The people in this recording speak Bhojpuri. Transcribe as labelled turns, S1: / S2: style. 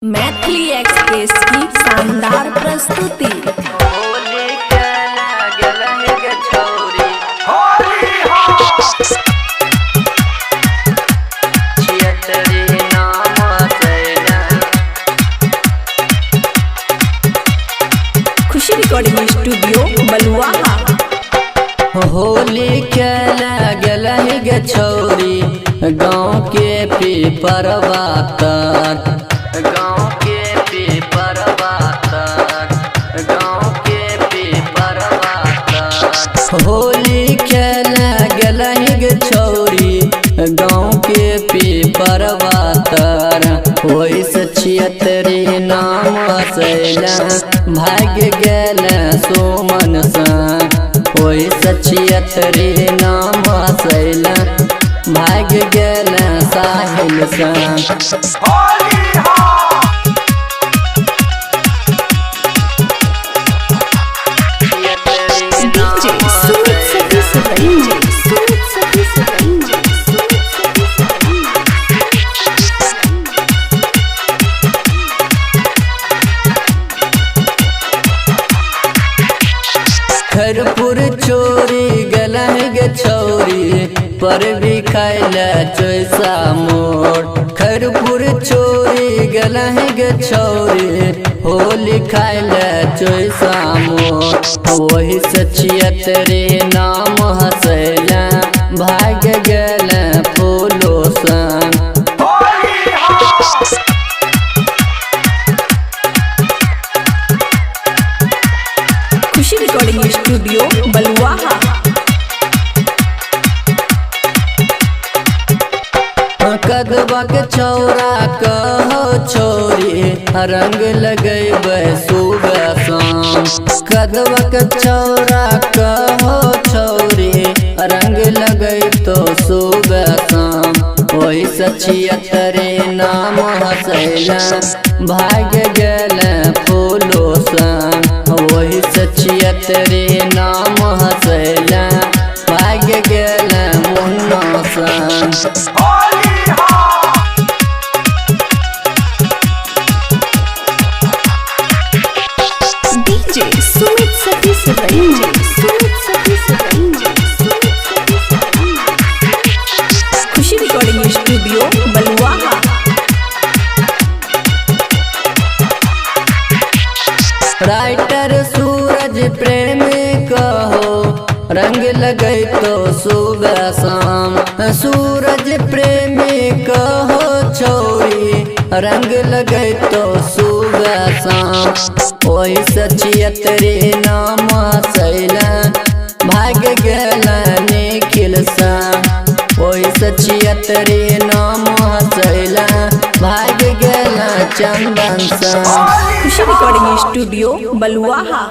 S1: मैथिली एक्सप्रेस की शानदार प्रस्तुति।
S2: होली के लागल है गे छौरी, छियतरी नाम सैना।
S1: खुशी रिकॉर्डिंग स्टूडियो बलुआहा।
S2: होली के लागल है गे छौरी, गाँव के पीपर बातर, गाँव के पीपर बातर, गाँव के पीपर बातर। होली खेला गेल गे छौरी, गाँव के पीपर बातर। वही से छियतरी नाम सैला, भाग गेल सोमन सा। वही से छियतरी नाम सैला, भाग गेल साहिल सा।
S1: डीजे सुमित सतीश रंजन, सुमित सतीश रंजन,
S2: खरपुर चोरी गला गे छौरी, पर भी खाइला चोइसा मोर। खरपुर चोरी गला गे छौरी, होली खाइला चोइसा मोर। वही से छियतरी नाम हसैला, भाग गेल फूलो सन।
S1: खुशी रिकॉर्डिंग स्टूडियो बलुआहा।
S2: कदबा के छौरा कहो छोरी, रंग लगैबै सुबह शाम। कदबा के छौरा कहो छोरी, रंग लगै तो सुबह शाम। वही से छियतरी नाम हसैला, भाग गेल फूलो सन। वही से छियतरी नाम हसैला, भाग गेल मुन्ना सन।
S1: डीजे सुमित सतीश रंजन, सुमित सतीश रंजन, सुमित सतीश रंजन। खुशी रिकॉर्डिंग स्टूडियो बलुआहा।
S2: राइटर सूरज प्रेमी कहो, रंग लगै तो सुबह शाम। सूरज प्रेमी कहो छोरी, रंग लगै तो सुबह शाम। वही से छियतरी नाम सैला, भाग गेल निखिल सा। वही से छियतरी नाम सैला, भाग गेल चंदन सा।
S1: खुशी रिकॉर्डिंग स्टूडियो बलुआहा।